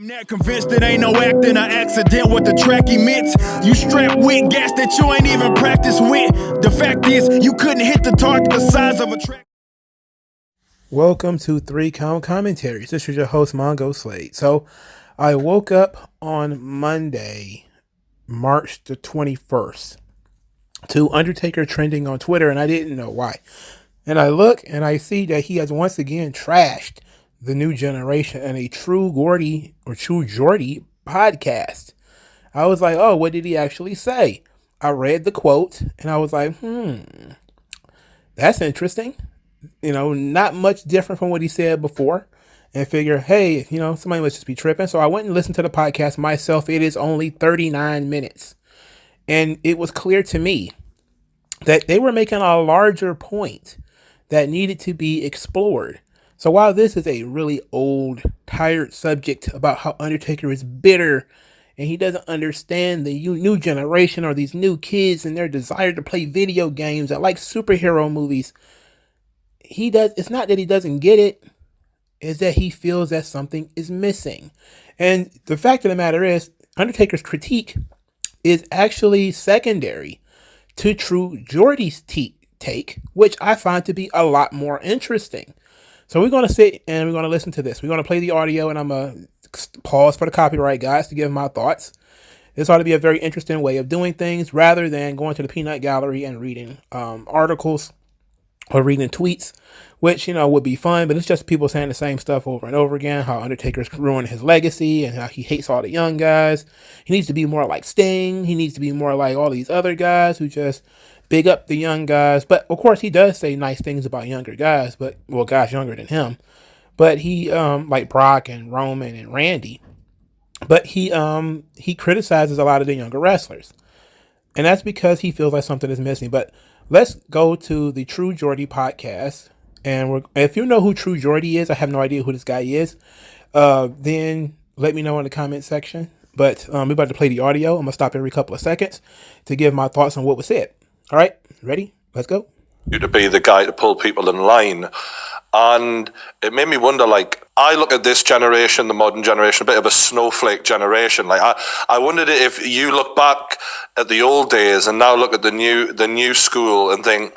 I'm not convinced it ain't no acting or accident what the track emits. You strapped with gas that you ain't even practiced with. The fact is, you couldn't hit the target the size of a track. Welcome to 3 Count Commentaries. This is your host, MagMongoSlade. So, I woke up on Monday, March the 21st, to Undertaker trending on Twitter, and I didn't know why. And I look and I see that he has once again trashed the new generation and a True Geordie podcast. I was like, oh, what did he actually say? I read the quote and I was like, that's interesting. You know, not much different from what he said before. And figure, hey, somebody must just be tripping. So I went and listened to the podcast myself. It is only 39 minutes. And it was clear to me that they were making a larger point that needed to be explored. So while this is a really old, tired subject about how Undertaker is bitter and he doesn't understand the new generation or these new kids and their desire to play video games that like superhero movies, it's not that he doesn't get it, it's that he feels that something is missing. And the fact of the matter is, Undertaker's critique is actually secondary to True Geordie's take, which I find to be a lot more interesting. So we're going to sit and we're going to listen to this. We're going to play the audio and I'm going to pause for the copyright guys to give my thoughts. This ought to be a very interesting way of doing things rather than going to the peanut gallery and reading articles or reading tweets, which, would be fun, but it's just people saying the same stuff over and over again, how Undertaker's ruined his legacy and how he hates all the young guys. He needs to be more like Sting. He needs to be more like all these other guys who just big up the young guys. But of course he does say nice things about younger guys, guys younger than him. But he, like Brock and Roman and Randy, but he criticizes a lot of the younger wrestlers. And that's because he feels like something is missing. But let's go to the True Geordie podcast. And if you know who True Geordie is, I have no idea who this guy is, then let me know in the comment section. But we're about to play the audio. I'm going to stop every couple of seconds to give my thoughts on what was said. All right, ready? Let's go. To be the guy to pull people in line. And it made me wonder, I look at this generation, the modern generation, a bit of a snowflake generation. I wondered if you look back at the old days and now look at the new school and think,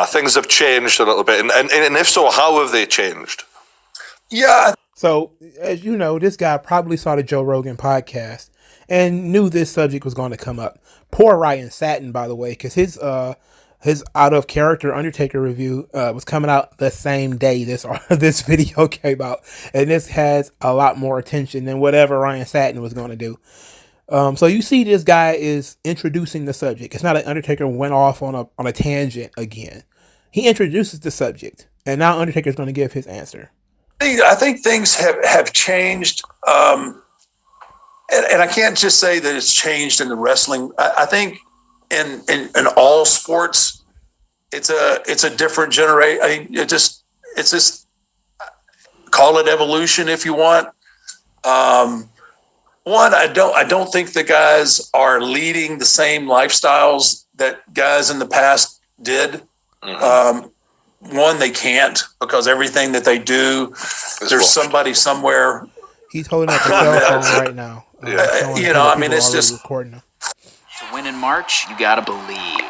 things have changed a little bit. And if so, how have they changed? Yeah. So, as you know, this guy probably saw the Joe Rogan podcast and knew this subject was going to come up. Poor Ryan Satin, by the way, because his out of character Undertaker review was coming out the same day this video came out, and this has a lot more attention than whatever Ryan Satin was going to do. So you see, this guy is introducing the subject. It's not like Undertaker went off on a tangent again. He introduces the subject, and now Undertaker's going to give his answer. I think things have changed. And I can't just say that it's changed in the wrestling. I think in all sports, it's a different generation. I mean, it's just call it evolution if you want. One, I don't think the guys are leading the same lifestyles that guys in the past did. Mm-hmm. One, they can't, because everything that they do, there's somebody somewhere. He's holding up a cell phone right now. It's just recording them. To win in March, you gotta believe,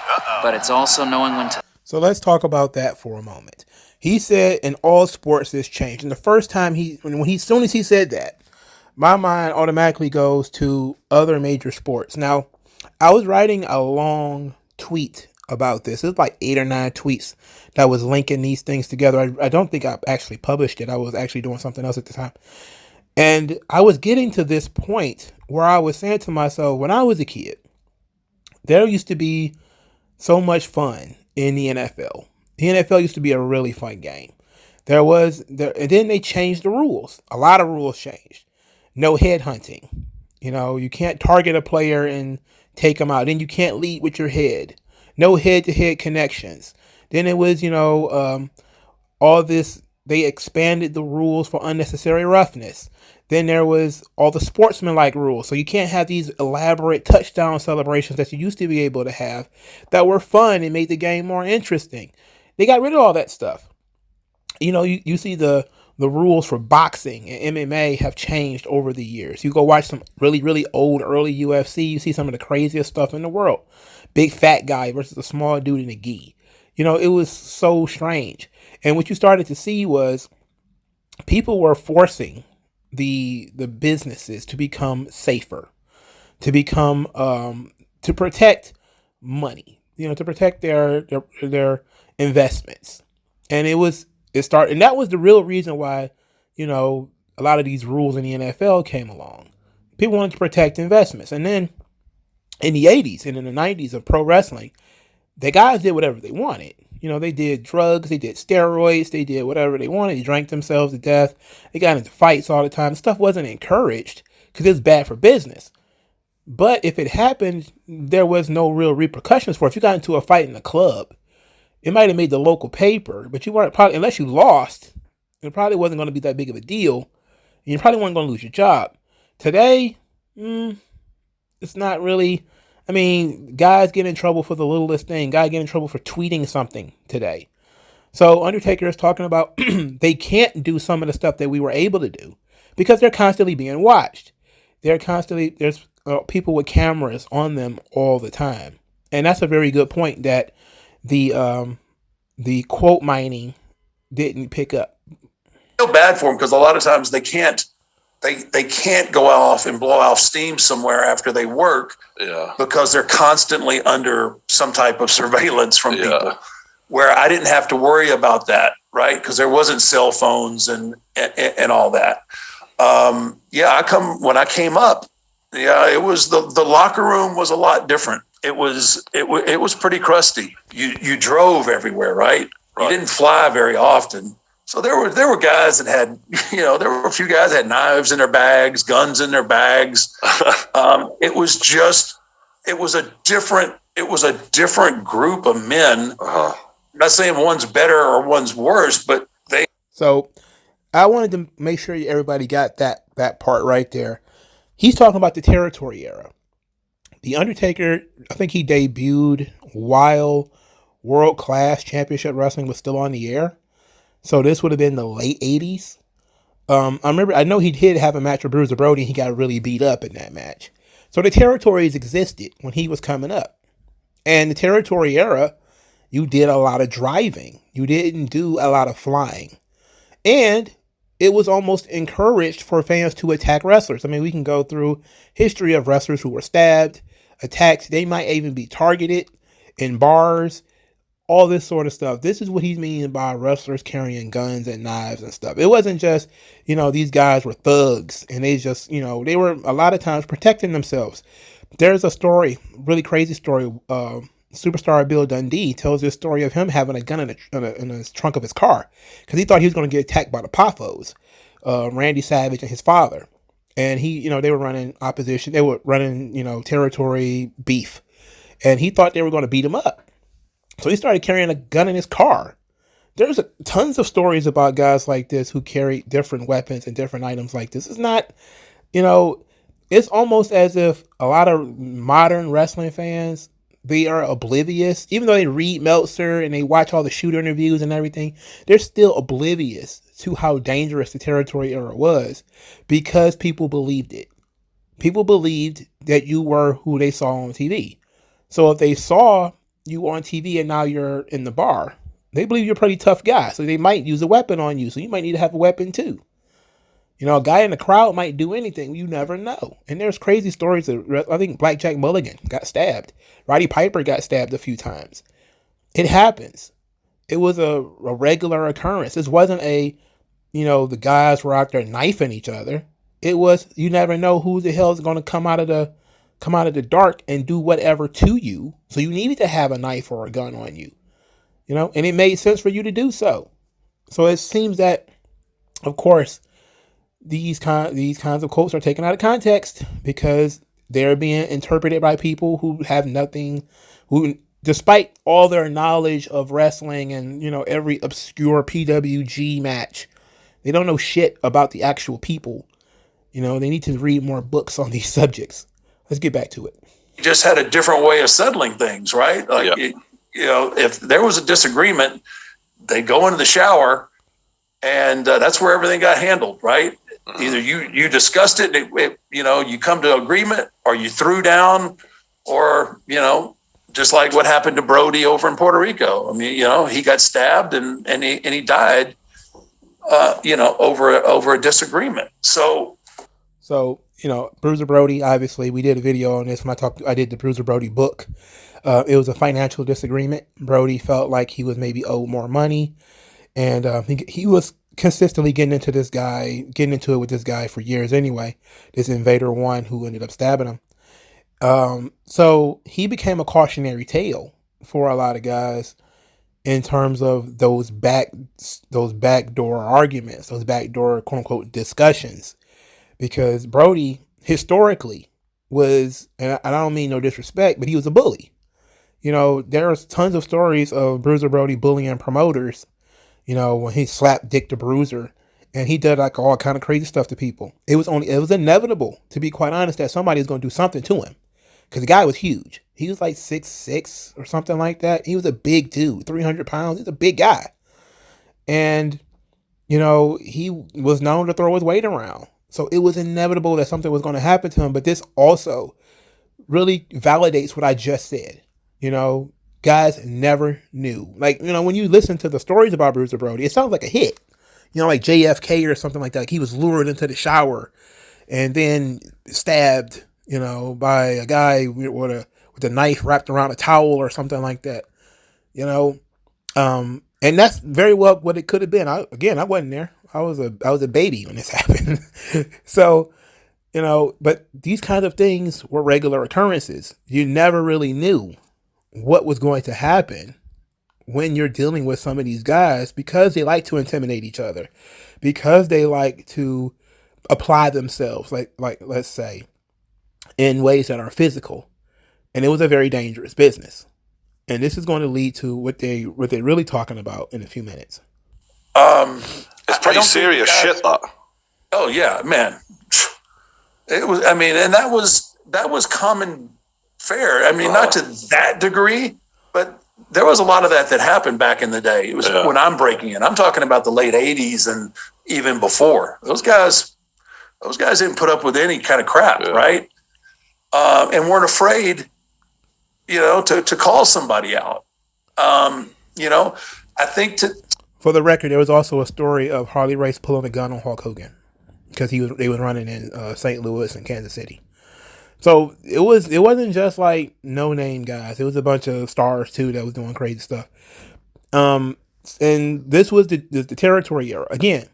but it's also knowing when to. So let's talk about that for a moment. He said in all sports this changed, and the first time as soon as he said that, my mind automatically goes to other major sports. Now, I was writing a long tweet about this. It was like 8 or 9 tweets that was linking these things together. I don't think I actually published it. I was actually doing something else at the time. And I was getting to this point where I was saying to myself, when I was a kid, there used to be so much fun in the NFL. The NFL used to be a really fun game. And then they changed the rules. A lot of rules changed. No headhunting. You can't target a player and take them out. Then you can't lead with your head. No head-to-head connections. Then it was, all this. They expanded the rules for unnecessary roughness. Then there was all the sportsmanlike rules. So you can't have these elaborate touchdown celebrations that you used to be able to have that were fun and made the game more interesting. They got rid of all that stuff. You see the the rules for boxing and MMA have changed over the years. You go watch some really, really old, early UFC, you see some of the craziest stuff in the world. Big fat guy versus a small dude in a gi. It was so strange. And what you started to see was people were forcing the businesses to become safer, to become to protect money, to protect their investments. And and that was the real reason why, a lot of these rules in the NFL came along. People wanted to protect investments. And then in the 80s and in the 90s of pro wrestling, the guys did whatever they wanted. They did drugs, they did steroids, they did whatever they wanted. They drank themselves to death. They got into fights all the time. Stuff wasn't encouraged because it was bad for business. But if it happened, there was no real repercussions for it. If you got into a fight in a club, it might have made the local paper, but you weren't probably, unless you lost, it probably wasn't going to be that big of a deal. And you probably weren't going to lose your job. Today, it's not really. I mean, guys get in trouble for the littlest thing. Guys get in trouble for tweeting something today. So Undertaker is talking about they can't do some of the stuff that we were able to do because they're constantly being watched. There's people with cameras on them all the time. And that's a very good point that the quote mining didn't pick up. I feel bad for them because a lot of times they can't go off and blow off steam somewhere after they work because they're constantly under some type of surveillance from people, where I didn't have to worry about that, right? Because there wasn't cell phones and all that. When I came up, it was the locker room was a lot different. It was pretty crusty. You drove everywhere, right? You didn't fly very often. So there were guys that had, there were a few guys that had knives in their bags, guns in their bags. It was a different group of men. I'm not saying one's better or one's worse, but they. So I wanted to make sure everybody got that part right there. He's talking about the territory era. The Undertaker, I think he debuted while World Class Championship Wrestling was still on the air. So this would have been the late 80s. I know he did have a match with Bruiser Brody. And he got really beat up in that match. So the territories existed when he was coming up. And the territory era, you did a lot of driving. You didn't do a lot of flying. And it was almost encouraged for fans to attack wrestlers. I mean, we can go through history of wrestlers who were stabbed, attacked. They might even be targeted in bars. All this sort of stuff. This is what he's meaning by wrestlers carrying guns and knives and stuff. It wasn't just, these guys were thugs and they just, they were a lot of times protecting themselves. There's a story, really crazy story. Superstar Bill Dundee tells this story of him having a gun in the trunk of his car because he thought he was going to get attacked by the Poffos, Randy Savage and his father. And they were running opposition. They were running, territory beef. And he thought they were going to beat him up. So he started carrying a gun in his car. There's tons of stories about guys like this who carry different weapons and different items like this. It's not, it's almost as if a lot of modern wrestling fans, they are oblivious. Even though they read Meltzer and they watch all the shooter interviews and everything, they're still oblivious to how dangerous the territory era was because people believed it. People believed that you were who they saw on TV. So if they saw you on TV and now you're in the bar, they believe you're a pretty tough guy. So they might use a weapon on you. So you might need to have a weapon too. A guy in the crowd might do anything. You never know. And there's crazy stories. I think Blackjack Mulligan got stabbed. Roddy Piper got stabbed a few times. It happens. It was a regular occurrence. This wasn't the guys were out there knifing each other. It was, you never know who the hell is going to come out of the dark and do whatever to you. So you needed to have a knife or a gun on you, and it made sense for you to do so. So it seems that, of course, these kinds of quotes are taken out of context because they're being interpreted by people who have nothing, who, despite all their knowledge of wrestling and, every obscure PWG match, they don't know shit about the actual people. They need to read more books on these subjects. Let's get back to it. You just had a different way of settling things, right? Like, if there was a disagreement, they'd go into the shower And that's where everything got handled, right? Either you discussed it, you come to agreement, or you threw down, or, just like what happened to Brody over in Puerto Rico. I mean, he got stabbed and he died, over a disagreement. So, Bruiser Brody, obviously, we did a video on this when I did the Bruiser Brody book. It was a financial disagreement. Brody felt like he was maybe owed more money, and he was consistently getting into it with this guy for years anyway. This Invader One who ended up stabbing him. So he became a cautionary tale for a lot of guys in terms of those backdoor arguments, those backdoor quote unquote discussions, because Brody historically was, and I don't mean no disrespect, but he was a bully. There's tons of stories of Bruiser Brody bullying promoters. When he slapped Dick the Bruiser, and he did like all kind of crazy stuff to people. It was inevitable, to be quite honest, that somebody was going to do something to him, because the guy was huge. He was like 6'6" or something like that. He was a big dude, 300 pounds. He's a big guy, and he was known to throw his weight around. So it was inevitable that something was going to happen to him. But this also really validates what I just said. Guys never knew. Like, when you listen to the stories about Bruiser Brody, it sounds like a hit. Like JFK or something like that. Like he was lured into the shower and then stabbed, by a guy with a knife wrapped around a towel or something like that. And that's very well what it could have been. I wasn't there. I was a baby when this happened. So, but these kinds of things were regular occurrences. You never really knew what was going to happen when you're dealing with some of these guys, because they like to intimidate each other, because they like to apply themselves, like let's say, in ways that are physical. And it was a very dangerous business. And this is going to lead to what they're really talking about in a few minutes. It's pretty serious shit, that. Oh yeah, man. It was. I mean, and that was common fare. I mean, not to that degree, but there was a lot of that happened back in the day. It was when I'm breaking in. I'm talking about the late '80s and even before. Those guys didn't put up with any kind of crap, right? And weren't afraid, to call somebody out. I think for the record, there was also a story of Harley Race pulling a gun on Hulk Hogan because they was running in St. Louis and Kansas City. So it wasn't just like no name guys. It was a bunch of stars too that was doing crazy stuff. And this was the territory era. Again,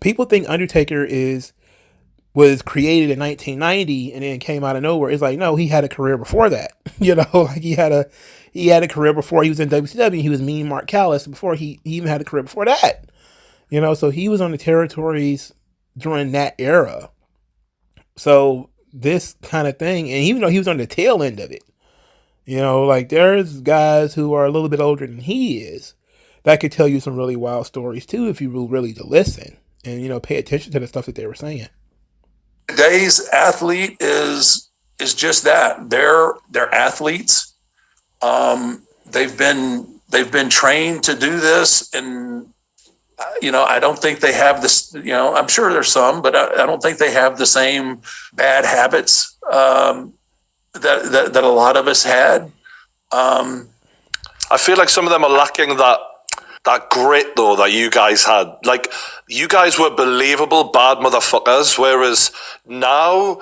people think Undertaker was created in 1990 and then came out of nowhere. It's like, no, he had a career before that. Like he had a career before he was in WCW. He was Mean Mark Callis before he even had a career before that. So he was on the territories during that era. So this kind of thing, and even though he was on the tail end of it, like there's guys who are a little bit older than he is that could tell you some really wild stories too if you really to listen and pay attention to the stuff that they were saying. Today's athlete is just that. They're athletes. They've been trained to do this, and I don't think they have this. I'm sure there's some, but I don't think they have the same bad habits that a lot of us had. I feel like some of them are lacking that grit, though, that you guys had. Like, you guys were believable bad motherfuckers, whereas now,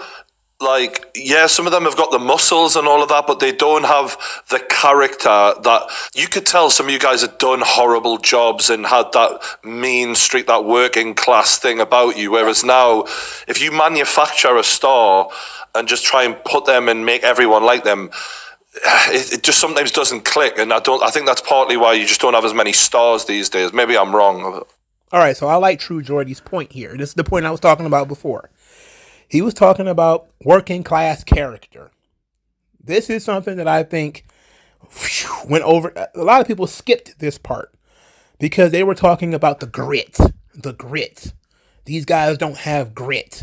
like, yeah, some of them have got the muscles and all of that, but they don't have the character that you could tell some of you guys had done horrible jobs and had that mean streak, that working class thing about you. Whereas now, if you manufacture a star and just try and put them and make everyone like them, it just sometimes doesn't click. And I think that's partly why you just don't have as many stars these days. Maybe I'm wrong. All right, so I like True Jordy's point here. This is the point I was talking about before. He was talking about working class character. This is something that I think went over. A lot of people skipped this part because they were talking about the grit. The grit. These guys don't have grit.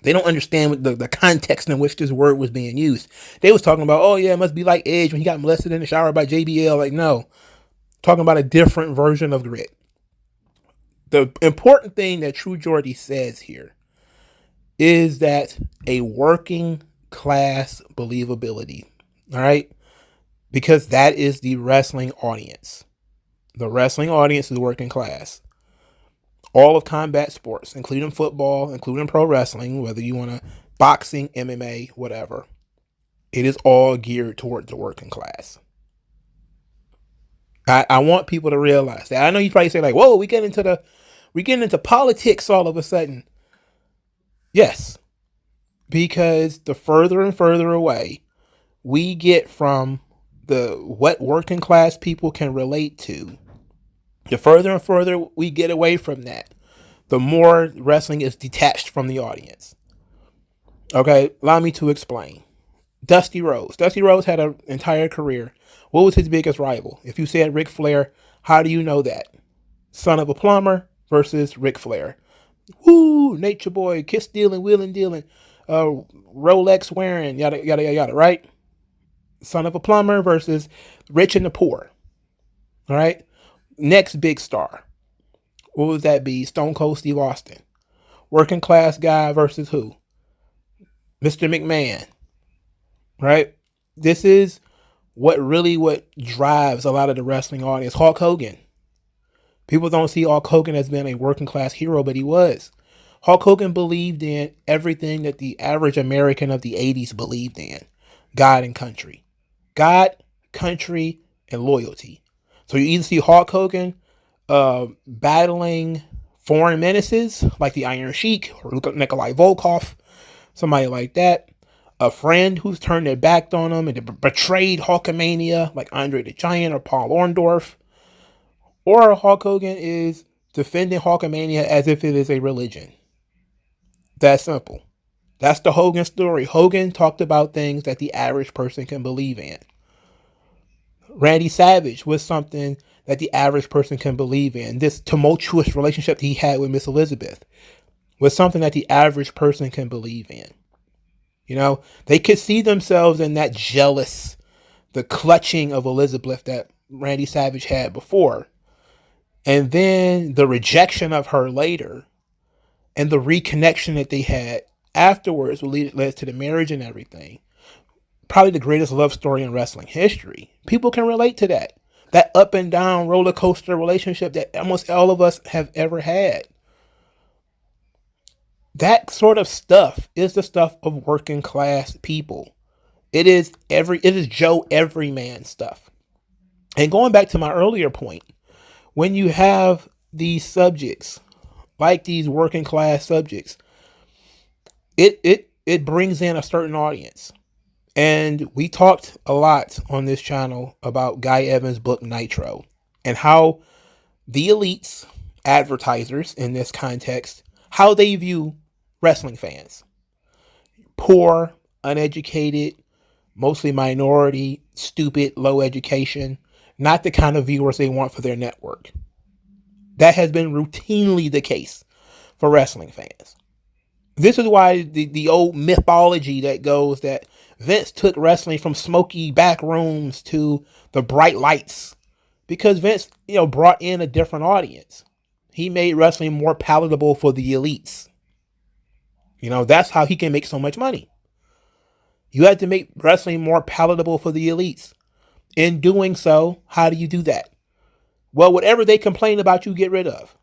They don't understand the context in which this word was being used. They was talking about, oh yeah, it must be like Edge when he got molested in the shower by JBL. Like, no. Talking about a different version of grit. The important thing that True Geordie says here is that a working class believability. All right. Because that is the wrestling audience. The wrestling audience is working class. All of combat sports, including football, including pro wrestling, whether you want to boxing, MMA, whatever, it is all geared towards the working class. I want people to realize that. I know you probably say like, "Whoa, we get into politics all of a sudden." Yes, because the further and further away we get from what working class people can relate to, the further and further we get away from that, the more wrestling is detached from the audience. Okay, allow me to explain. Dusty Rhodes. Dusty Rhodes had an entire career. What was his biggest rival? If you said Ric Flair, how do you know that? Son of a plumber versus Ric Flair. Woo, nature boy, kiss stealing, wheeling dealing, Rolex wearing, yada, yada, yada, yada, right? Son of a plumber versus rich and the poor. All right. Next big star. What would that be? Stone Cold Steve Austin. Working class guy versus who? Mr. McMahon. Right? This is what drives a lot of the wrestling audience. Hulk Hogan. People don't see Hulk Hogan as being a working class hero, but he was. Hulk Hogan believed in everything that the average American of the 80s believed in. God and country. God, country, and loyalty. So you either see Hulk Hogan battling foreign menaces like the Iron Sheik or Nikolai Volkov, somebody like that. A friend who's turned their back on him and betrayed Hulkamania like Andre the Giant or Paul Orndorff. Or Hulk Hogan is defending Hulkamania as if it is a religion. That's simple. That's the Hogan story. Hogan talked about things that the average person can believe in. Randy Savage was something that the average person can believe in. This tumultuous relationship he had with Miss Elizabeth was something that the average person can believe in. You know, they could see themselves in that jealous, the clutching of Elizabeth that Randy Savage had before. And then the rejection of her later and the reconnection that they had afterwards led to the marriage and everything. Probably the greatest love story in wrestling history. People can relate to that. That up and down roller coaster relationship that almost all of us have ever had. That sort of stuff is the stuff of working class people. It is Joe Everyman stuff. And going back to my earlier point, when you have these subjects, like these working class subjects, it brings in a certain audience. And we talked a lot on this channel about Guy Evans' book Nitro and how the elites, advertisers in this context, how they view wrestling fans. Poor, uneducated, mostly minority, stupid, low education, not the kind of viewers they want for their network. That has been routinely the case for wrestling fans. This is why the old mythology that goes that Vince took wrestling from smoky back rooms to the bright lights, because Vince, brought in a different audience. He made wrestling more palatable for the elites. That's how he can make so much money. You had to make wrestling more palatable for the elites. In doing so, how do you do that? Well, whatever they complain about, you get rid of.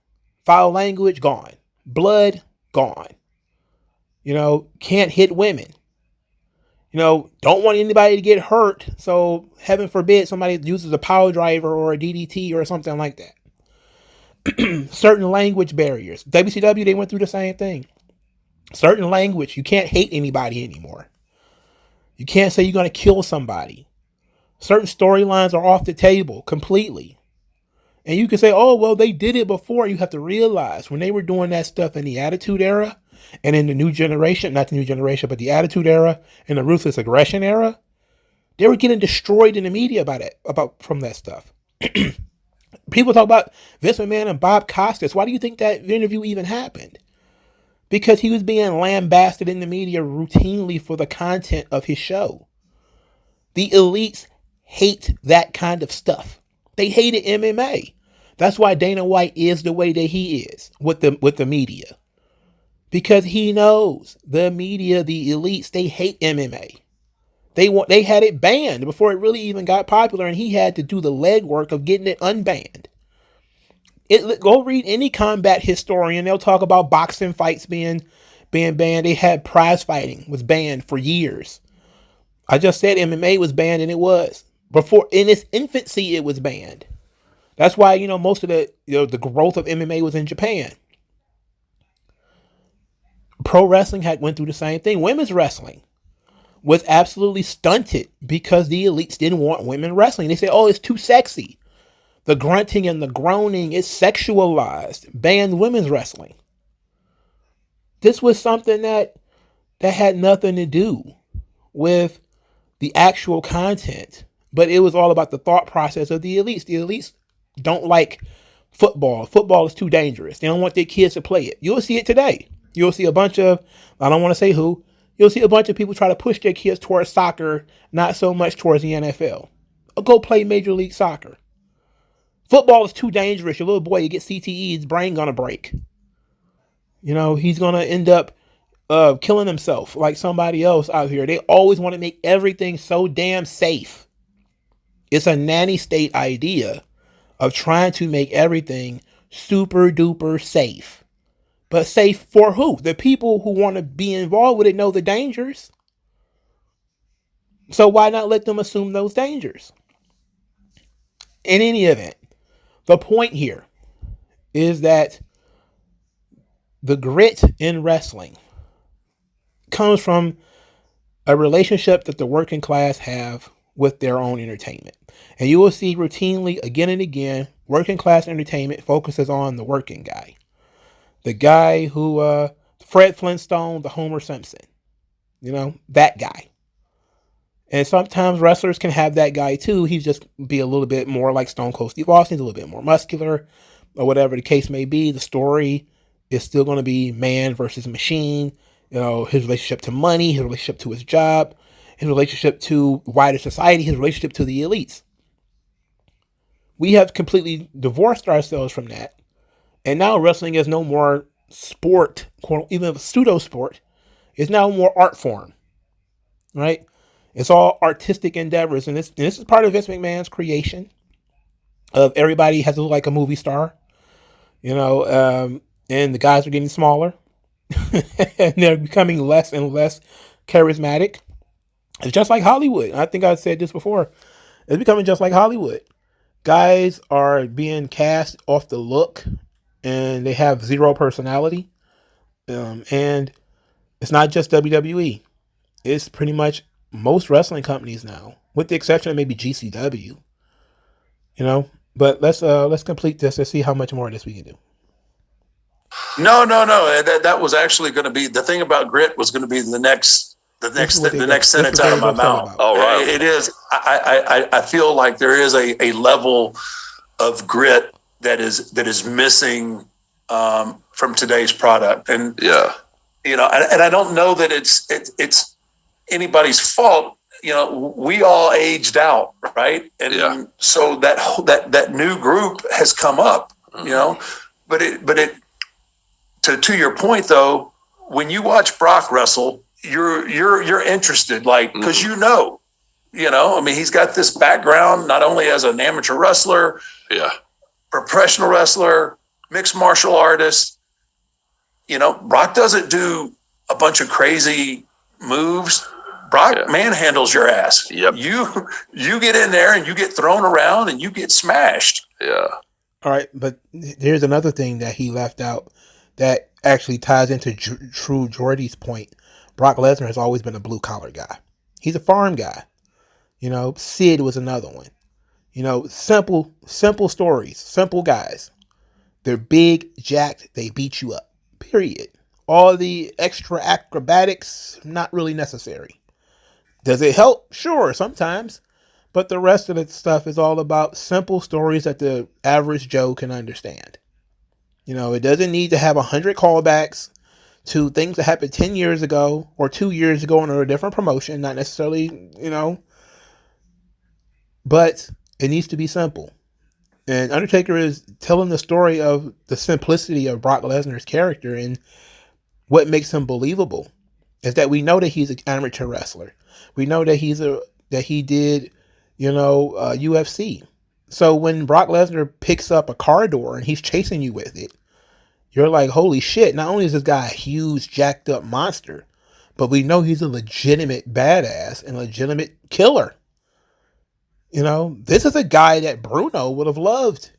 Foul language, gone. Blood, gone. Can't hit women. Don't want anybody to get hurt. So heaven forbid somebody uses a power driver or a DDT or something like that. Certain language barriers. WCW, they went through the same thing. Certain language. You can't hate anybody anymore. You can't say you're going to kill somebody. Certain storylines are off the table completely. And you can say, oh, well, they did it before. You have to realize when they were doing that stuff in the Attitude Era and in the new generation, not the new generation, but the Attitude Era and the Ruthless Aggression Era, they were getting destroyed in the media from that stuff. People talk about Vince McMahon and Bob Costas. Why do you think that interview even happened? Because he was being lambasted in the media routinely for the content of his show. The elites hate that kind of stuff. They hated MMA. That's why Dana White is the way that he is with the media. Because he knows the media, the elites, they hate MMA. They had it banned before it really even got popular, and he had to do the legwork of getting it unbanned. Go read any combat historian; they'll talk about boxing fights being banned. They had prize fighting was banned for years. I just said MMA was banned, and it was before in its infancy. It was banned. That's why most of the growth of MMA was in Japan. Pro wrestling had went through the same thing. Women's wrestling was absolutely stunted because the elites didn't want women wrestling. They said, "Oh, it's too sexy. The grunting and the groaning is sexualized." Banned women's wrestling. This was something that had nothing to do with the actual content, but it was all about the thought process of the elites. The elites don't like football. Football is too dangerous. They don't want their kids to play it. You'll see it today. You'll see a bunch of, I don't want to say who, you'll see a bunch of people try to push their kids towards soccer, not so much towards the NFL. Go play Major League Soccer. Football is too dangerous. Your little boy, you get CTE, his brain gonna break. He's gonna end up killing himself like somebody else out here. They always want to make everything so damn safe. It's a nanny state idea of trying to make everything super duper safe. But safe for who? The people who want to be involved with it know the dangers. So why not let them assume those dangers? In any event, the point here is that the grit in wrestling comes from a relationship that the working class have with their own entertainment. And you will see routinely, again and again, working class entertainment focuses on the working guy. The guy who, Fred Flintstone, the Homer Simpson, that guy. And sometimes wrestlers can have that guy too. He's just be a little bit more like Stone Cold Steve Austin, a little bit more muscular, or whatever the case may be. The story is still going to be man versus machine. His relationship to money, his relationship to his job, his relationship to wider society, his relationship to the elites. We have completely divorced ourselves from that. And now wrestling is no more sport, even a pseudo sport. It's now more art form, right? It's all artistic endeavors. And this is part of Vince McMahon's creation of everybody has to look like a movie star, and the guys are getting smaller and they're becoming less and less charismatic. It's just like Hollywood. I think I said this before. It's becoming just like Hollywood. Guys are being cast off the look and they have zero personality. And it's not just WWE. It's pretty much most wrestling companies now, with the exception of maybe GCW. But let's complete this and see how much more of this we can do. No. That was actually going to be the thing about grit was going to be the next sentence out of my mouth. All right. It is. I feel like there is a level of grit that is missing from today's product, and and I don't know that it's anybody's fault. We all aged out, right? And so that new group has come up. But it to your point though, when you watch Brock wrestle, you're interested, like, because he's got this background not only as an amateur wrestler, professional wrestler, mixed martial artist. Brock doesn't do a bunch of crazy moves. Brock manhandles your ass. Yep. You get in there and you get thrown around and you get smashed. Yeah. All right, but here's another thing that he left out that actually ties into True Jordy's point. Brock Lesnar has always been a blue collar guy. He's a farm guy. Sid was another one. Simple stories, simple guys. They're big, jacked, they beat you up. Period. All the extra acrobatics, not really necessary. Does it help? Sure, sometimes. But the rest of the stuff is all about simple stories that the average Joe can understand. It doesn't need to have 100 callbacks to things that happened 10 years ago or 2 years ago under a different promotion. Not necessarily, but it needs to be simple. And Undertaker is telling the story of the simplicity of Brock Lesnar's character, and what makes him believable is that we know that he's an amateur wrestler. We know that he did, UFC. So when Brock Lesnar picks up a car door and he's chasing you with it, you're like, holy shit, not only is this guy a huge, jacked up monster, but we know he's a legitimate badass and legitimate killer. This is a guy that Bruno would have loved.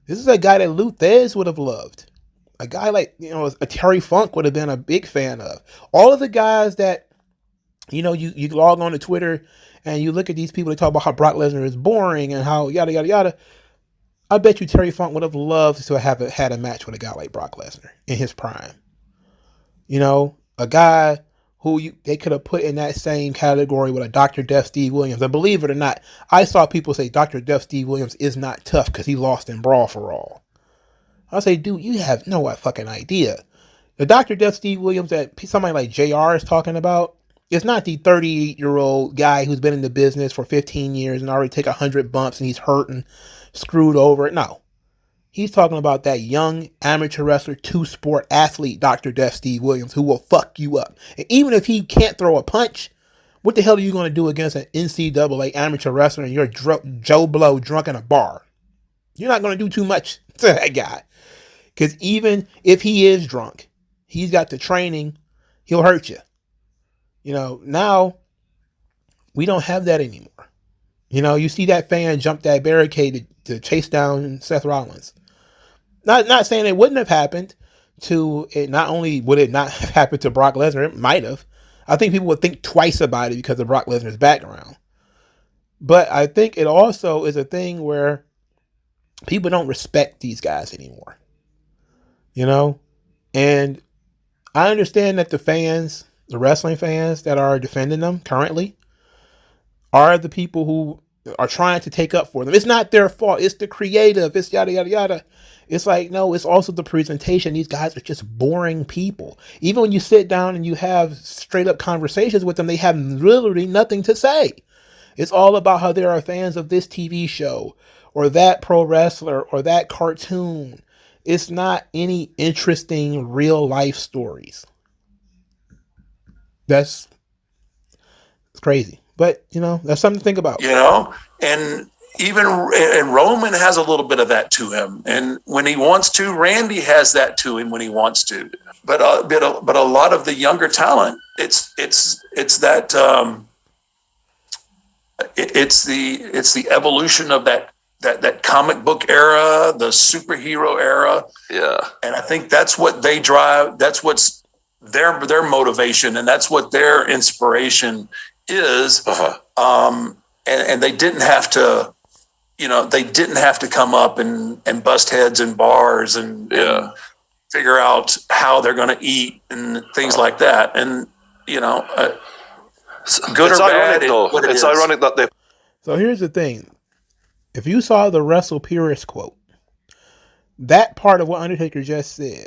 This is a guy that Lou Thez would have loved. A guy like, a Terry Funk would have been a big fan of. All of the guys that, you log on to Twitter and you look at these people that talk about how Brock Lesnar is boring and how yada, yada, yada. I bet you Terry Funk would have loved to have had a match with a guy like Brock Lesnar in his prime. A guy who they could have put in that same category with a Dr. Death Steve Williams. And believe it or not, I saw people say Dr. Death Steve Williams is not tough because he lost in Brawl for All. I say, dude, you have no fucking idea. The Dr. Death Steve Williams that somebody like JR is talking about is not the 38-year-old guy who's been in the business for 15 years and already take 100 bumps and he's hurt and screwed over. No. He's talking about that young amateur wrestler, two-sport athlete, Dr. Death Steve Williams, who will fuck you up. And even if he can't throw a punch, what the hell are you going to do against an NCAA amateur wrestler and you're Joe Blow drunk in a bar? You're not going to do too much to that guy. Because even if he is drunk, he's got the training, he'll hurt you. Now, we don't have that anymore. You see that fan jump that barricade to chase down Seth Rollins. Not saying it wouldn't have happened to it. Not only would it not have happened to Brock Lesnar, it might have. I think people would think twice about it because of Brock Lesnar's background. But I think it also is a thing where people don't respect these guys anymore. And I understand that the wrestling fans that are defending them currently are the people who are trying to take up for them. It's not their fault. It's the creative. It's yada, yada, yada. It's like, no, it's also the presentation. These guys are just boring people. Even when you sit down and you have straight up conversations with them, they have literally nothing to say. It's all about how they are fans of this TV show or that pro wrestler or that cartoon. It's not any interesting real life stories. That's crazy. But, that's something to think about. And even and Roman has a little bit of that to him. And when he wants to, Randy has that to him when he wants to. But a lot of the younger talent, it's that it's the evolution of that comic book era, the superhero era. Yeah. And I think that's what they drive. That's what's their motivation, and that's what their inspiration is. And they didn't have to, come up and bust heads in bars and figure out how they're going to eat and things like that. And, good or bad, it's ironic that they... So here's the thing. If you saw the Wrestle Purist quote, that part of what Undertaker just said,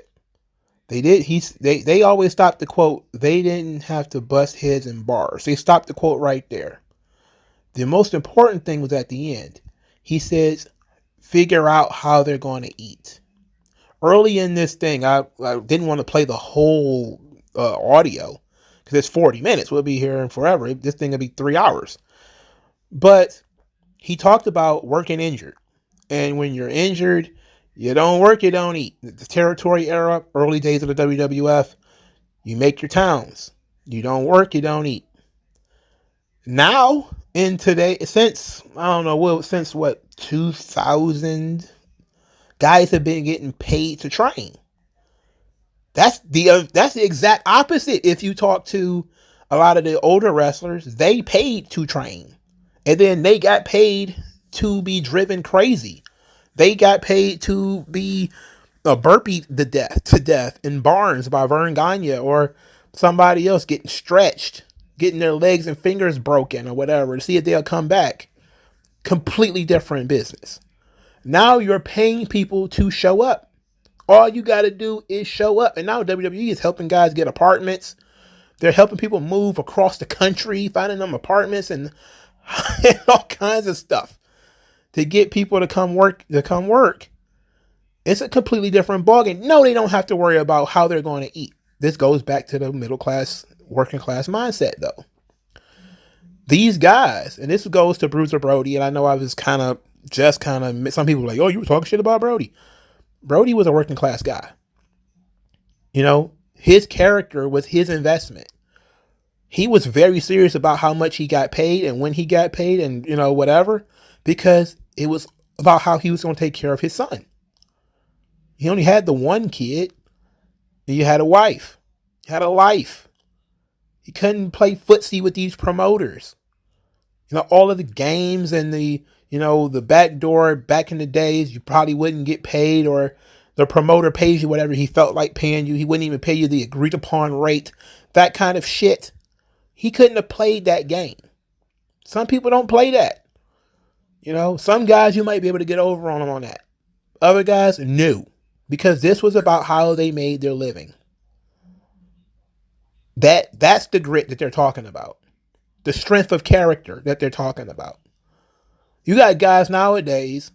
they always stopped the quote, they didn't have to bust heads in bars. They stopped the quote right there. The most important thing was at the end. He says, figure out how they're going to eat. Early in this thing, I didn't want to play the whole audio because it's 40 minutes. We'll be here forever. This thing will be 3 hours. But he talked about working injured. And when you're injured, you don't work, you don't eat. The territory era, early days of the WWF, you make your towns. You don't work, you don't eat. Now, in today, since 2000, guys have been getting paid to train. That's the exact opposite. If you talk to a lot of the older wrestlers, they paid to train. And then they got paid to be driven crazy. They got paid to be burpee to death in barns by Vern Gagne or somebody else getting stretched, getting their legs and fingers broken or whatever to see if they'll come back. Completely different business. Now you're paying people to show up. All you got to do is show up. And now WWE is helping guys get apartments. They're helping people move across the country, finding them apartments and all kinds of stuff to get people to come work, it's a completely different ballgame. No, they don't have to worry about how they're going to eat. This goes back to the middle class, working class mindset, though. These guys, and this goes to Bruiser Brody, and I know I was some people were like, oh, you were talking shit about Brody. Brody was a working class guy. You know, his character was his investment. He was very serious about how much he got paid and when he got paid and, you know, whatever, because it was about how he was going to take care of his son. He only had the one kid. He had a wife. He had a life. He couldn't play footsie with these promoters. You know, all of the games and the back door back in the days, you probably wouldn't get paid, or the promoter pays you whatever he felt like paying you. He wouldn't even pay you the agreed upon rate. That kind of shit. He couldn't have played that game. Some people don't play that. You know, some guys you might be able to get over on them on that. Other guys, no. Because this was about how they made their living. That's the grit that they're talking about. The strength of character that they're talking about. You got guys nowadays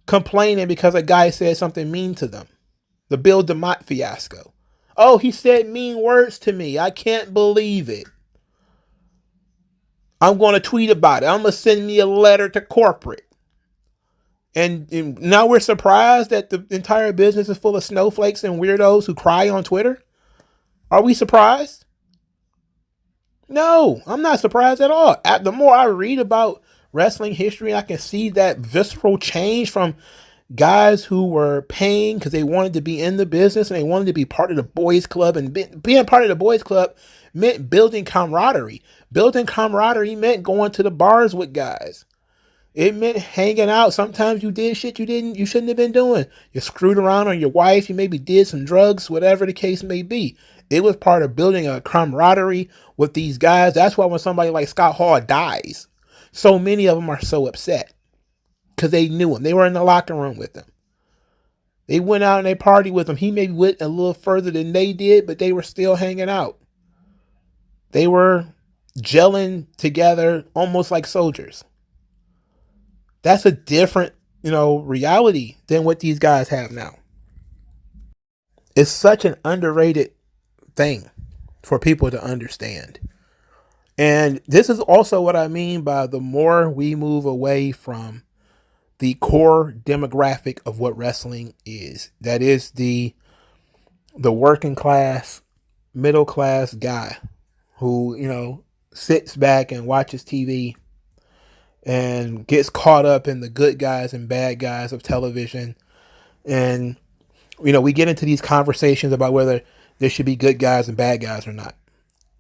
complaining because a guy said something mean to them. The Bill DeMott fiasco. Oh, he said mean words to me. I can't believe it. I'm going to tweet about it. I'm going to send me a letter to corporate. And now we're surprised that the entire business is full of snowflakes and weirdos who cry on Twitter. Are we surprised? No, I'm not surprised at all. The more I read about wrestling history, I can see that visceral change from guys who were paying because they wanted to be in the business and they wanted to be part of the boys club. And being part of the boys club meant building camaraderie. Building camaraderie meant going to the bars with guys. It meant hanging out. Sometimes you did shit you shouldn't have been doing. You screwed around on your wife. You maybe did some drugs, whatever the case may be. It was part of building a camaraderie with these guys. That's why when somebody like Scott Hall dies, so many of them are so upset because they knew him. They were in the locker room with him. They went out and they partied with him. He maybe went a little further than they did, but they were still hanging out. They were gelling together almost like soldiers. That's a different, reality than what these guys have now. It's such an underrated thing for people to understand. And this is also what I mean by the more we move away from the core demographic of what wrestling is. That is the working class, middle class guy who, sits back and watches TV and gets caught up in the good guys and bad guys of television. And, we get into these conversations about whether there should be good guys and bad guys or not.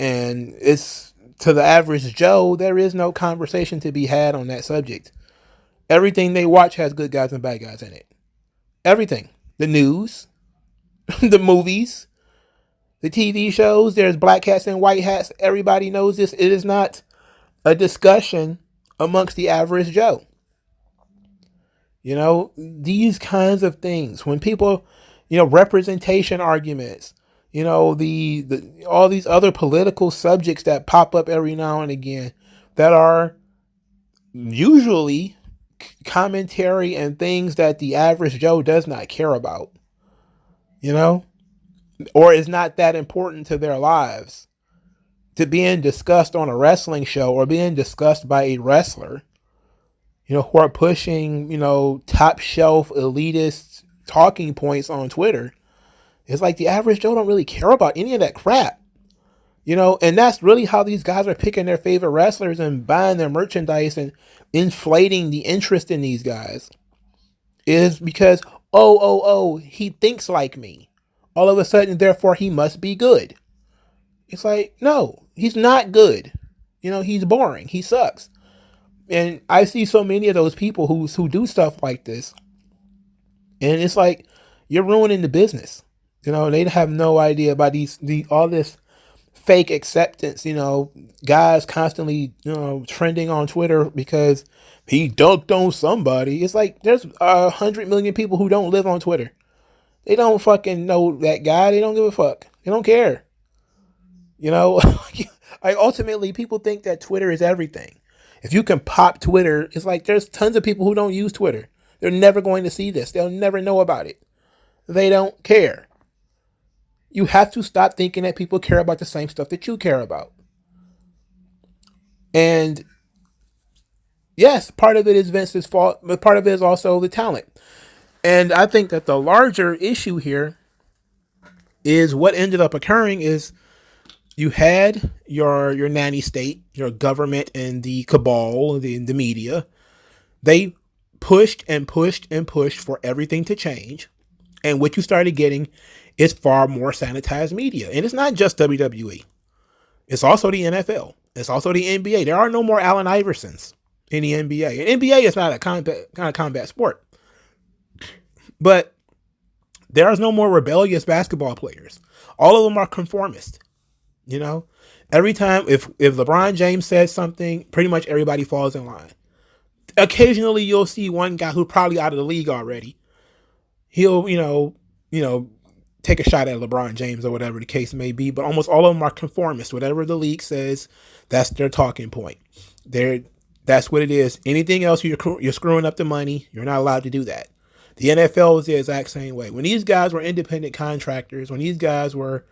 And it's, to the average Joe, there is no conversation to be had on that subject. Everything they watch has good guys and bad guys in it. Everything. The news, the movies, the TV shows, there's black hats and white hats. Everybody knows this. It is not a discussion amongst the average Joe. These kinds of things. When people, representation arguments, all these other political subjects that pop up every now and again that are usually commentary and things that the average Joe does not care about, or is not that important to their lives, to being discussed on a wrestling show or being discussed by a wrestler, who are pushing, top shelf elitist talking points on Twitter. It's like the average Joe don't really care about any of that crap, and that's really how these guys are picking their favorite wrestlers and buying their merchandise and inflating the interest in these guys, is because, he thinks like me. All of a sudden, therefore, he must be good. It's like, no, he's not good. He's boring. He sucks. And I see so many of those people who do stuff like this. And it's like, you're ruining the business. They have no idea about all this fake acceptance, guys constantly, trending on Twitter because he dunked on somebody. It's like, there's 100 million people who don't live on Twitter. They don't fucking know that guy. They don't give a fuck. They don't care. Ultimately, people think that Twitter is everything. If you can pop Twitter, it's like there's tons of people who don't use Twitter. They're never going to see this. They'll never know about it. They don't care. You have to stop thinking that people care about the same stuff that you care about. And yes, part of it is Vince's fault, but part of it is also the talent. And I think that the larger issue here is what ended up occurring is you had your nanny state, your government, and the cabal, the media. They pushed and pushed and pushed for everything to change. And what you started getting is far more sanitized media. And it's not just WWE. It's also the NFL. It's also the NBA. There are no more Allen Iversons in the NBA. And NBA is not a kind of combat sport. But there is no more rebellious basketball players. All of them are conformist. You know, every time if LeBron James says something, pretty much everybody falls in line. Occasionally you'll see one guy who's probably out of the league already. He'll, take a shot at LeBron James or whatever the case may be, but almost all of them are conformists. Whatever the league says, that's their talking point. That's what it is. Anything else, you're screwing up the money. You're not allowed to do that. The NFL is the exact same way. When these guys were independent contractors, when these guys were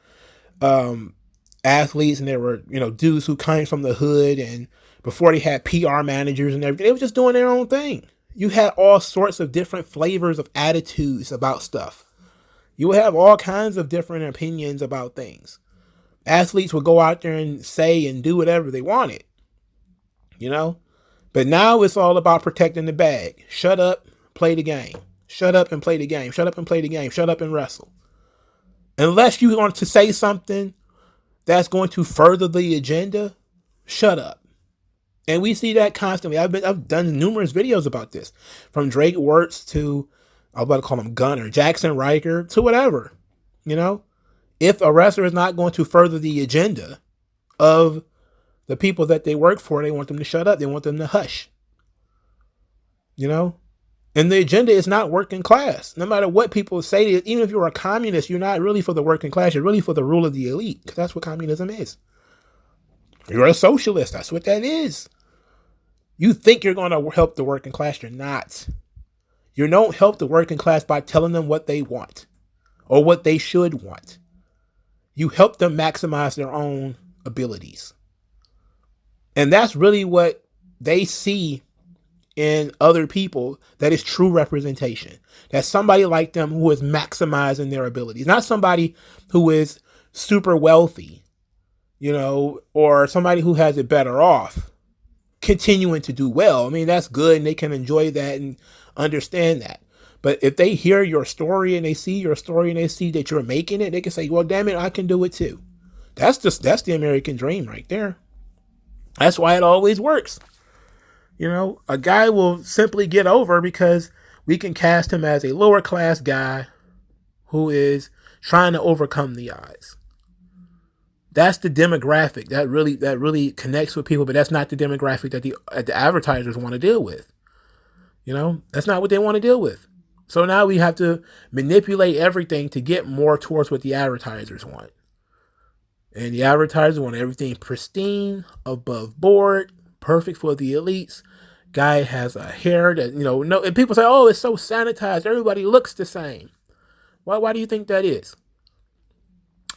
athletes and there were, dudes who came from the hood, and before they had PR managers and everything, they were just doing their own thing. You had all sorts of different flavors of attitudes about stuff. You would have all kinds of different opinions about things. Athletes would go out there and say and do whatever they wanted, But now it's all about protecting the bag. Shut up, play the game. Shut up and play the game. Shut up and play the game. Shut up and wrestle. Unless you want to say something that's going to further the agenda, shut up. And we see that constantly. I've done numerous videos about this, from Drake Wirtz to, I was about to call him Gunner, Jackson Riker, to whatever. If a wrestler is not going to further the agenda of the people that they work for, they want them to shut up. They want them to hush. And the agenda is not working class. No matter what people say, even if you're a communist, you're not really for the working class. You're really for the rule of the elite, because that's what communism is. You're a socialist. That's what that is. You think you're going to help the working class. You're not. You don't help the working class by telling them what they want or what they should want. You help them maximize their own abilities. And that's really what they see in other people, that is true representation. That's somebody like them who is maximizing their abilities. Not somebody who is super wealthy, or somebody who has it better off, continuing to do well. I mean, that's good, and they can enjoy that and understand that. But if they hear your story and they see your story and they see that you're making it, they can say, well, damn it, I can do it too. That's the American dream right there. That's why it always works. A guy will simply get over because we can cast him as a lower class guy who is trying to overcome the odds. That's the demographic that really connects with people, but that's not the demographic that the advertisers want to deal with. That's not what they want to deal with. So now we have to manipulate everything to get more towards what the advertisers want. And the advertisers want everything pristine, above board, perfect for the elites. Guy has a hair that, and people say, oh, it's so sanitized. Everybody looks the same. Why do you think that is?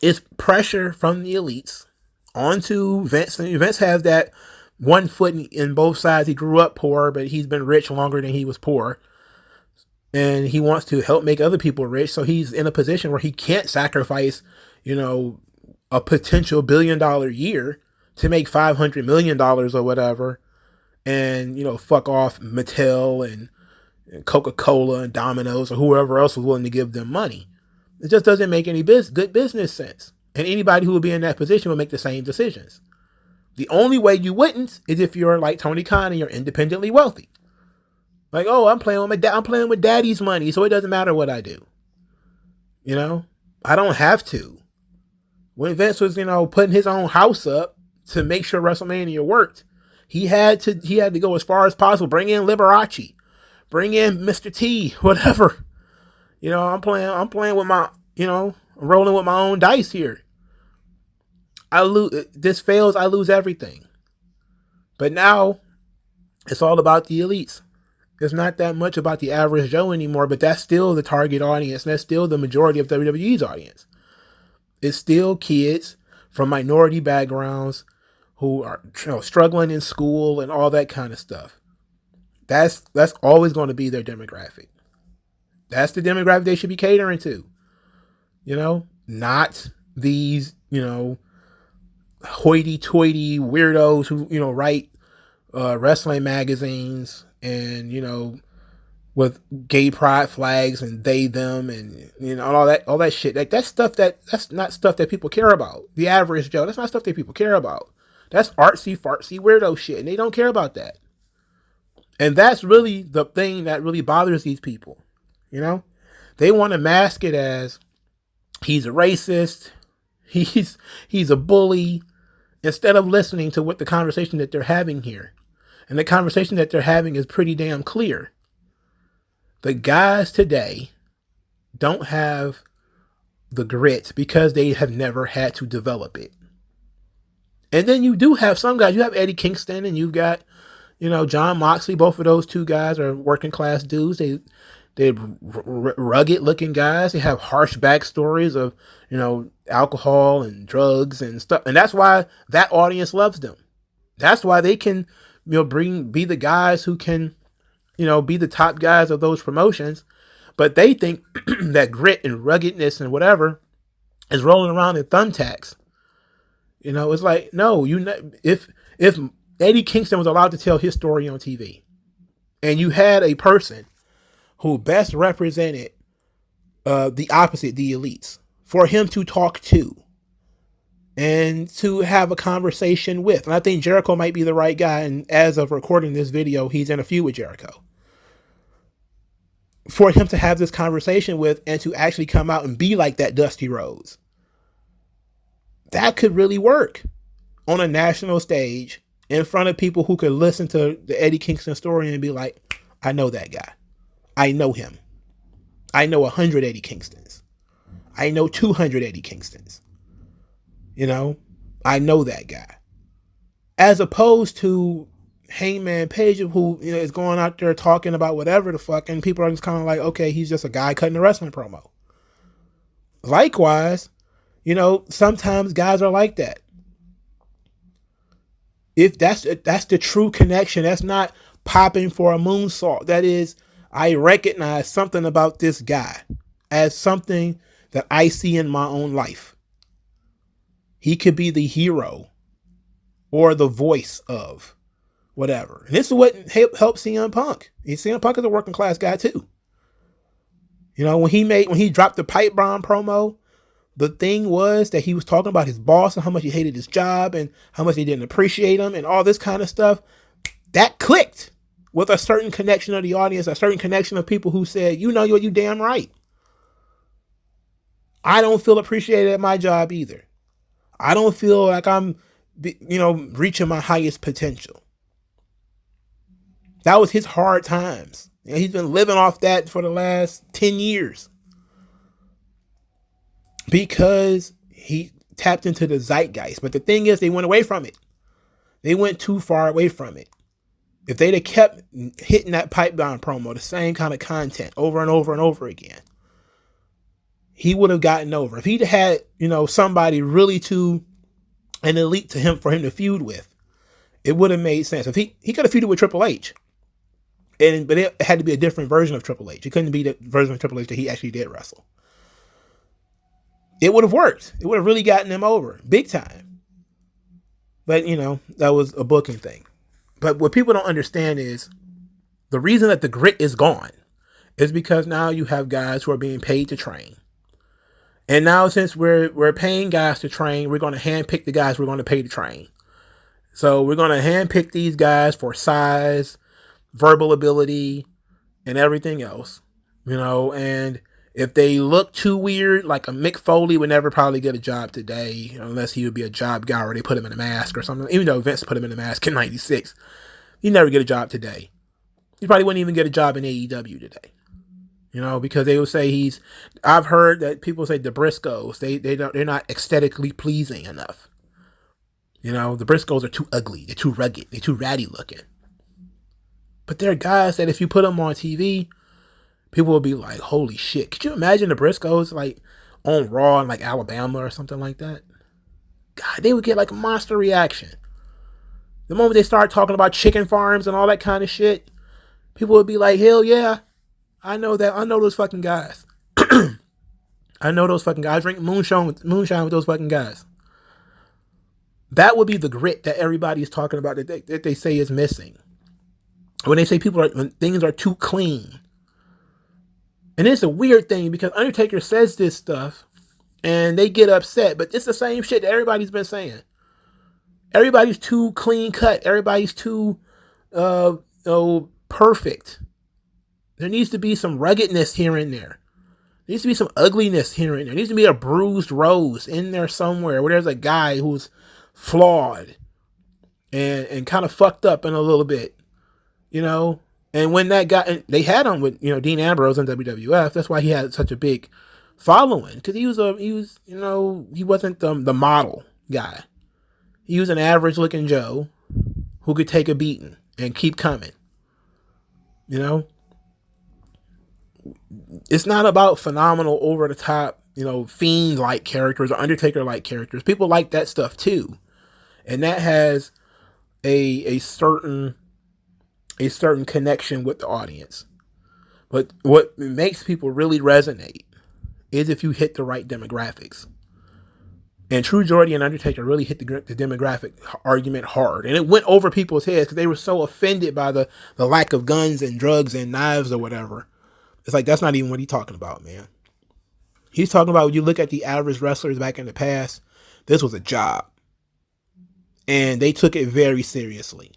It's pressure from the elites onto Vince. And Vince has that one foot in both sides. He grew up poor, but he's been rich longer than he was poor. And he wants to help make other people rich. So he's in a position where he can't sacrifice, a potential $1 billion year to make $500 million or whatever. And, fuck off Mattel and Coca-Cola and Domino's or whoever else was willing to give them money. It just doesn't make any good business sense. And anybody who would be in that position would make the same decisions. The only way you wouldn't is if you're like Tony Khan and you're independently wealthy. Like, oh, I'm playing with daddy's money, so it doesn't matter what I do. I don't have to. When Vince was, putting his own house up to make sure WrestleMania worked, he had to go as far as possible. Bring in Liberace, bring in Mr. T, whatever. I'm playing with my, rolling with my own dice here. This fails, I lose everything. But now It's all about the elites. It's not that much about the average Joe anymore, but that's still the target audience. And that's still the majority of WWE's audience. It's still kids from minority backgrounds who are struggling in school and all that kind of stuff. That's always going to be their demographic. That's the demographic they should be catering to. Not these, hoity-toity weirdos who, write wrestling magazines and, with gay pride flags and they, them, and, all that shit. Like, that's not stuff that people care about. The average Joe, that's not stuff that people care about. That's artsy, fartsy, weirdo shit, and they don't care about that. And that's really the thing that really bothers these people. They want to mask it as he's a racist, he's a bully, instead of listening to what the conversation that they're having here. And the conversation that they're having is pretty damn clear. The guys today don't have the grit because they have never had to develop it. And then you do have some guys. You have Eddie Kingston and you've got, John Moxley. Both of those two guys are working class dudes. They're rugged looking guys. They have harsh backstories of, alcohol and drugs and stuff. And that's why that audience loves them. That's why they can, be the guys who can, be the top guys of those promotions. But they think that grit and ruggedness and whatever is rolling around in thumbtacks. It's like, no, if Eddie Kingston was allowed to tell his story on TV and you had a person who best represented the opposite, the elites, for him to talk to and to have a conversation with. And I think Jericho might be the right guy. And as of recording this video, he's in a feud with Jericho. For him to have this conversation with and to actually come out and be like that Dusty Rhodes. That could really work on a national stage in front of people who could listen to the Eddie Kingston story and be like, I know that guy. I know him. I know 100 Eddie Kingstons. I know 200 Eddie Kingstons. I know that guy. As opposed to Hangman Page, who is going out there talking about whatever the fuck, and people are just kind of like, okay, he's just a guy cutting a wrestling promo. Likewise, sometimes guys are like that. If that's the true connection, that's not popping for a moonsault. That is, I recognize something about this guy as something that I see in my own life. He could be the hero or the voice of whatever. And this is what helped CM Punk. CM Punk is a working class guy too. When he dropped the pipe bomb promo, the thing was that he was talking about his boss and how much he hated his job and how much he didn't appreciate him and all this kind of stuff. That clicked with a certain connection of the audience, a certain connection of people who said, you damn right. I don't feel appreciated at my job either. I don't feel like I'm, reaching my highest potential. That was his hard times. He's been living off that for the last 10 years. Because he tapped into the zeitgeist. But the thing is, they went away from it. They went too far away from it. If they'd have kept hitting that pipe bomb promo, the same kind of content over and over and over again, he would have gotten over. If he'd had, somebody really an elite to him for him to feud with, it would have made sense. If he could have feuded with Triple H, but it had to be a different version of Triple H. It couldn't be the version of Triple H that he actually did wrestle. It would have worked. It would have really gotten him over big time. But, that was a booking thing. But what people don't understand is the reason that the grit is gone is because now you have guys who are being paid to train. And now since we're paying guys to train, we're going to handpick the guys we're going to pay to train. So we're going to handpick these guys for size, verbal ability, and everything else. And if they look too weird, like a Mick Foley would never probably get a job today, unless he would be a job guy or they put him in a mask or something. Even though Vince put him in a mask in '96, he'd never get a job today. He probably wouldn't even get a job in AEW today. Because they would say I've heard that people say the Briscoes, they're not aesthetically pleasing enough. The Briscoes are too ugly, they're too rugged, they're too ratty looking. But there are guys that if you put them on TV, people will be like, holy shit. Could you imagine the Briscoes like on Raw in like Alabama or something like that? God, they would get like a monster reaction. The moment they start talking about chicken farms and all that kind of shit, people would be like, hell yeah, I know that. I know those fucking guys. I know those fucking guys. I drink moonshine with those fucking guys. That would be the grit that everybody's talking about that they say is missing. When they say when things are too clean. And it's a weird thing because Undertaker says this stuff and they get upset, but it's the same shit that everybody's been saying. Everybody's too clean cut. Everybody's too perfect. There needs to be some ruggedness here and there. There needs to be some ugliness here and there. There needs to be a bruised rose in there somewhere where there's a guy who's flawed and kind of fucked up in a little bit, you know. And when that guy, and they had him with, Dean Ambrose in WWF. That's why he had such a big following, because he wasn't the model guy. He was an average looking Joe who could take a beating and keep coming. It's not about phenomenal, over the top, Fiend like characters or Undertaker like characters. People like that stuff too, and that has a certain connection with the audience. But what makes people really resonate is if you hit the right demographics. And True Jordy and Undertaker really hit the demographic argument hard. And it went over people's heads because they were so offended by the lack of guns and drugs and knives or whatever. It's like, that's not even what he's talking about, man. He's talking about, when you look at the average wrestlers back in the past, this was a job. And they took it very seriously.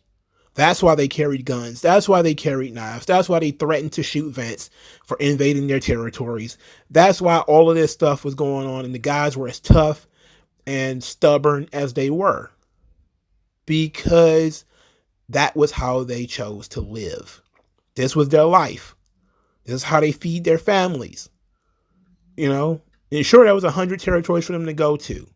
That's why they carried guns. That's why they carried knives. That's why they threatened to shoot Vince for invading their territories. That's why all of this stuff was going on. And the guys were as tough and stubborn as they were. Because that was how they chose to live. This was their life. This is how they feed their families. And sure, there was 100 territories for them to go to.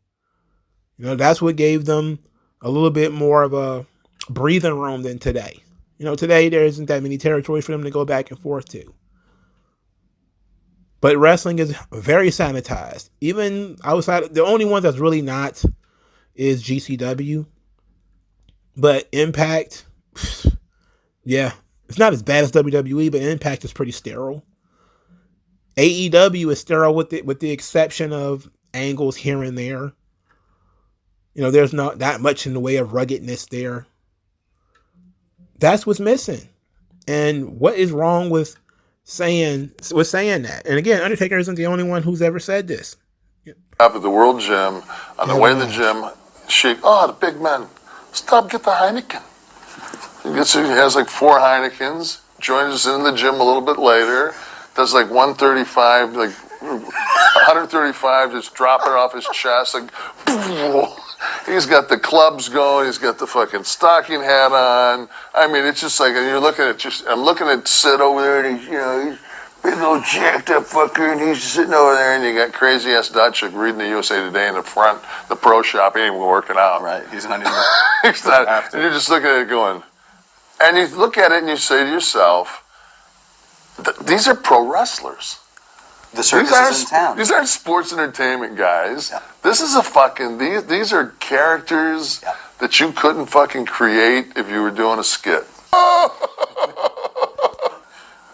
That's what gave them a little bit more of a breathing room than today. Today there isn't that many territories for them to go back and forth to. But wrestling is very sanitized. Even outside, the only one that's really not is GCW. But Impact, yeah, it's not as bad as WWE, but Impact is pretty sterile. AEW is sterile with the exception of angles here and there. There's not that much in the way of ruggedness there. That's what's missing. And what is wrong with saying that? And again, Undertaker isn't the only one who's ever said this. Up at the World Gym, on the way to the gym, the big man, stop, get the Heineken. He has like 4 Heinekens, joins us in the gym a little bit later, does like 135, like 135, just dropping it off his chest, like, he's got the clubs going, he's got the fucking stocking hat on. I mean, it's just like, and you're looking at I'm looking at Sid over there, and he's big old jacked up fucker, and he's sitting over there, and you got crazy ass Dutch reading the USA Today in the front, the pro shop, he ain't even working out. Right, he's not even. He's not, and you're just looking at it going, and you look at it and you say to yourself, these are pro wrestlers. The circus is in town. These aren't sports entertainment guys. Yeah. This is a fucking, these are characters that you couldn't fucking create if you were doing a skit.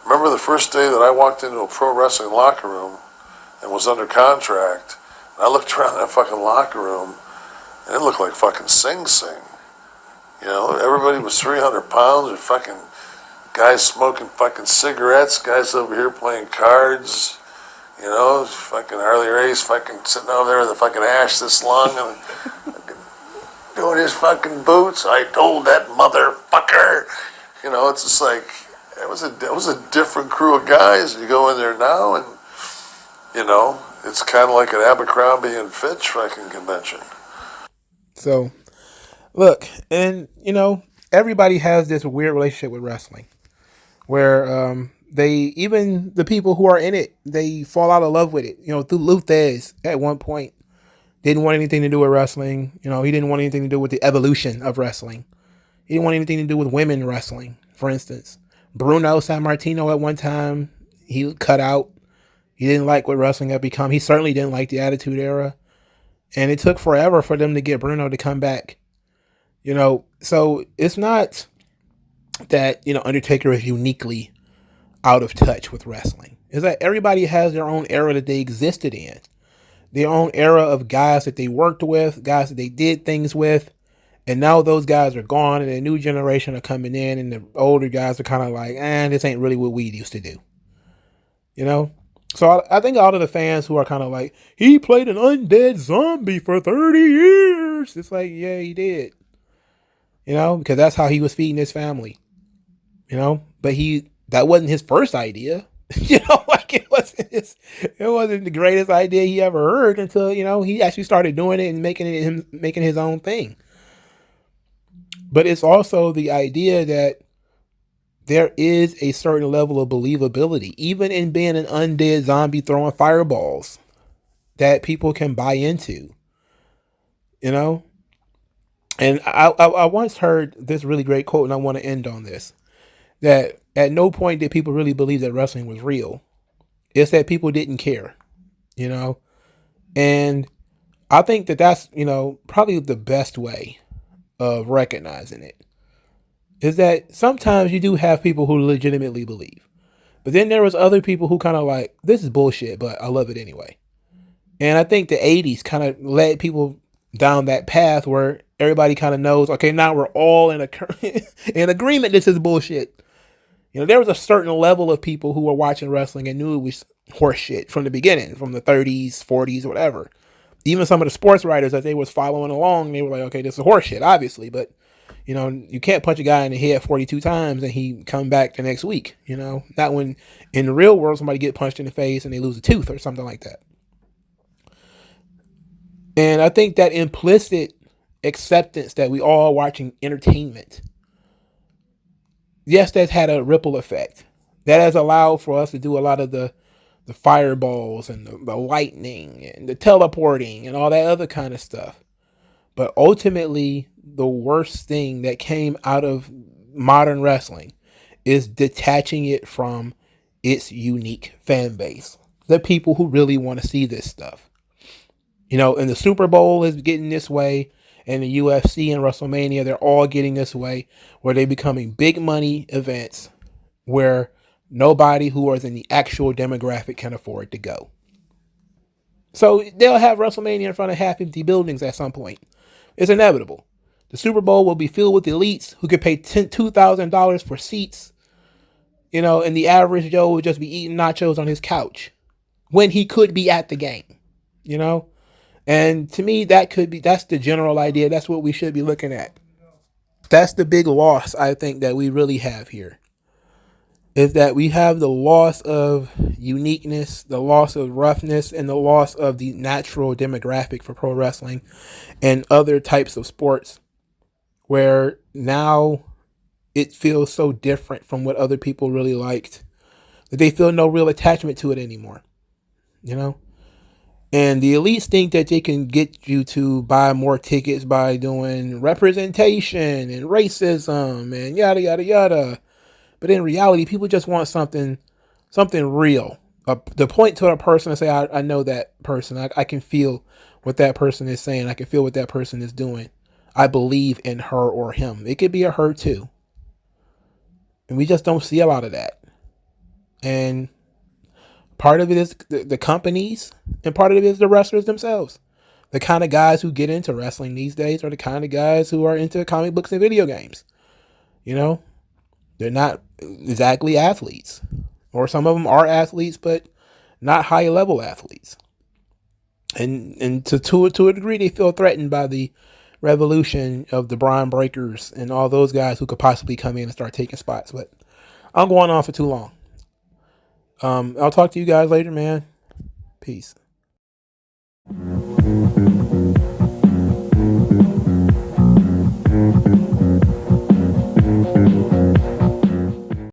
Remember the first day that I walked into a pro wrestling locker room and was under contract, and I looked around that fucking locker room, and it looked like fucking Sing Sing. Everybody was 300 pounds, and fucking guys smoking fucking cigarettes, guys over here playing cards. Fucking Harley Race fucking sitting over there with a fucking ash this long and doing his fucking boots. I told that motherfucker. It's just like, it was a different crew of guys. You go in there now and, it's kind of like an Abercrombie and Fitch fucking convention. So, look, and, everybody has this weird relationship with wrestling where, even the people who are in it, they fall out of love with it. Through Luthez at one point didn't want anything to do with wrestling. He didn't want anything to do with the evolution of wrestling. He didn't want anything to do with women wrestling, for instance. Bruno Sammartino at one time, he cut out. He didn't like what wrestling had become. He certainly didn't like the Attitude Era. And it took forever for them to get Bruno to come back. So it's not that, Undertaker is uniquely out of touch with wrestling. It's that everybody has their own era that they existed in. Their own era of guys that they worked with, guys that they did things with. And now those guys are gone and a new generation are coming in and the older guys are kind of like, this ain't really what we used to do. So I think all of the fans who are kind of like, he played an undead zombie for 30 years. It's like, yeah, he did. Because that's how he was feeding his family. But that wasn't his first idea. It wasn't the greatest idea he ever heard until, he actually started doing it and making his own thing. But it's also the idea that there is a certain level of believability, even in being an undead zombie throwing fireballs, that people can buy into, And I once heard this really great quote, and I want to end on this, that at no point did people really believe that wrestling was real. It's that people didn't care, And I think that that's, probably the best way of recognizing it. Is that sometimes you do have people who legitimately believe. But then there was other people who kind of like, this is bullshit, but I love it anyway. And I think the 80s kind of led people down that path where everybody kind of knows, okay, now we're all in agreement this is bullshit. There was a certain level of people who were watching wrestling and knew it was horseshit from the beginning, from the 30s, 40s, whatever. Even some of the sports writers that they was following along, they were like, okay, this is horseshit, obviously, but you can't punch a guy in the head 42 times and he come back the next week, Not when in the real world somebody get punched in the face and they lose a tooth or something like that. And I think that implicit acceptance that we all watching entertainment, yes, that's had a ripple effect. That has allowed for us to do a lot of the fireballs and the lightning and the teleporting and all that other kind of stuff. But ultimately, the worst thing that came out of modern wrestling is detaching it from its unique fan base. The people who really want to see this stuff. And the Super Bowl is getting this way, and the UFC and WrestleMania, they're all getting this way, where they're becoming big money events where nobody who is in the actual demographic can afford to go. So they'll have WrestleMania in front of half-empty buildings at some point. It's inevitable. The Super Bowl will be filled with elites who could pay $2,000 for seats, and the average Joe would just be eating nachos on his couch when he could be at the game, And to me, that's the general idea. That's what we should be looking at. That's the big loss, I think, that we really have here. Is that we have the loss of uniqueness, the loss of roughness, and the loss of the natural demographic for pro wrestling and other types of sports, where now it feels so different from what other people really liked that they feel no real attachment to it anymore, And the elites think that they can get you to buy more tickets by doing representation and racism and yada, yada, yada. But in reality, people just want something real. To point to a person and say, I know that person. I can feel what that person is saying. I can feel what that person is doing. I believe in her or him. It could be a her too. And we just don't see a lot of that. And part of it is the companies, and part of it is the wrestlers themselves. The kind of guys who get into wrestling these days are the kind of guys who are into comic books and video games. They're not exactly athletes. Or some of them are athletes, but not high-level athletes. And to a degree, they feel threatened by the revolution of the Braun Breakers and all those guys who could possibly come in and start taking spots. But I'm going on for too long. I'll talk to you guys later, man. Peace.